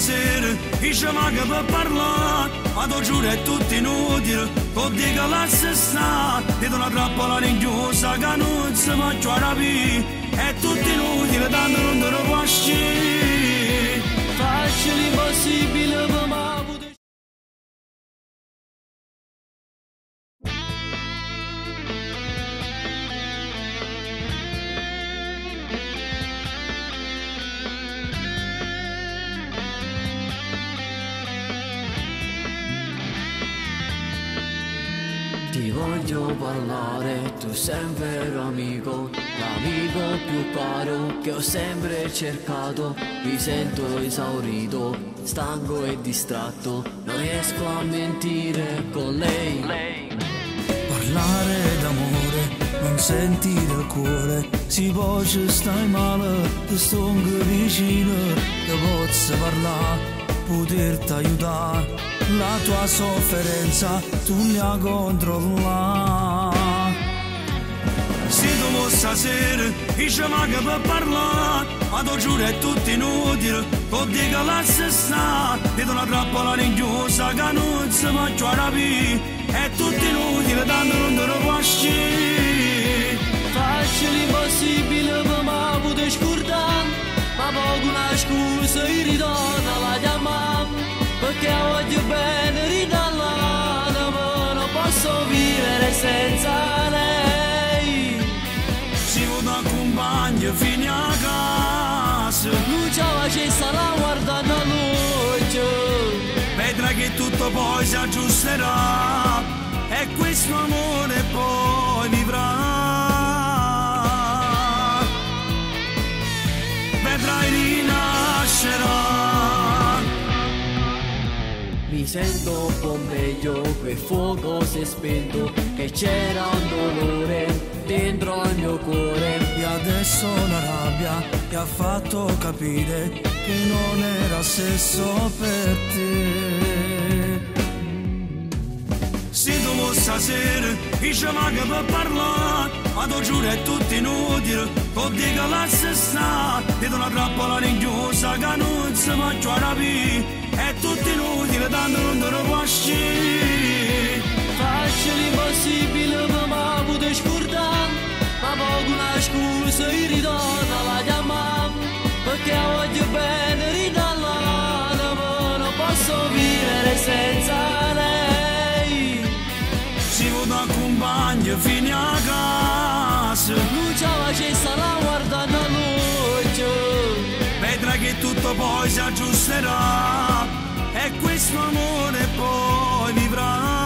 stasera, dice ma che per parlare, ma tu giuro è tutto inutile, con di che la sta, ti do una trappola rinchiusa che non si può capire, è tutto inutile, tanto non te lo può uscire. Faccio l'impossibile per me. Ti voglio parlare, tu sei un vero amico, l'amico più caro che ho sempre cercato. Mi sento esaurito, stanco e distratto, non riesco a mentire con lei. Parlare d'amore, non sentire il cuore, si può ci stai male, ti sto vicino, che posso parlare, poterti aiutare. La tua sofferenza tu la controlla. Se tu stasera dice ma che per parlare, ma tu giuro è tutto inutile, con di che la sta, ti do una trappola rinchiusa che non si può capire, è tutto inutile, tanto non te lo può uscire. Faccio l'impossibile per me poter scordare, ma poco una scusa e ritorno alla chiamare, perché voglio bene ridallare, ma non posso vivere senza lei. Si vuole accompagna fino a casa, Luce facessa la guarda da luce, vedrà che tutto poi si aggiusterà, e questo amore poi vivrà. Vedrai rinascerà. mi sento un po' meglio, quel fuoco si è spento, che c'era un dolore dentro al mio cuore. E adesso la rabbia ti ha fatto capire che non era sesso per te. Se tu stasera dice ma che per parlare, ma tu giuro è tutto inutile, con di che la sta, ti do una trappola rinchiusa che non si può capire, è tutto inutile, tanto non te lo può uscire. Faccio l'impossibile per me poter scordare, ma poco una scusa e ritorno alla chiamare, perché voglio bene ridallare, ma non posso vivere senza lei. Si vuole accompagna fino a casa, Luce facessa la guarda da luce, vedrà che tutto poi si aggiusterà, e questo amore poi vivrà.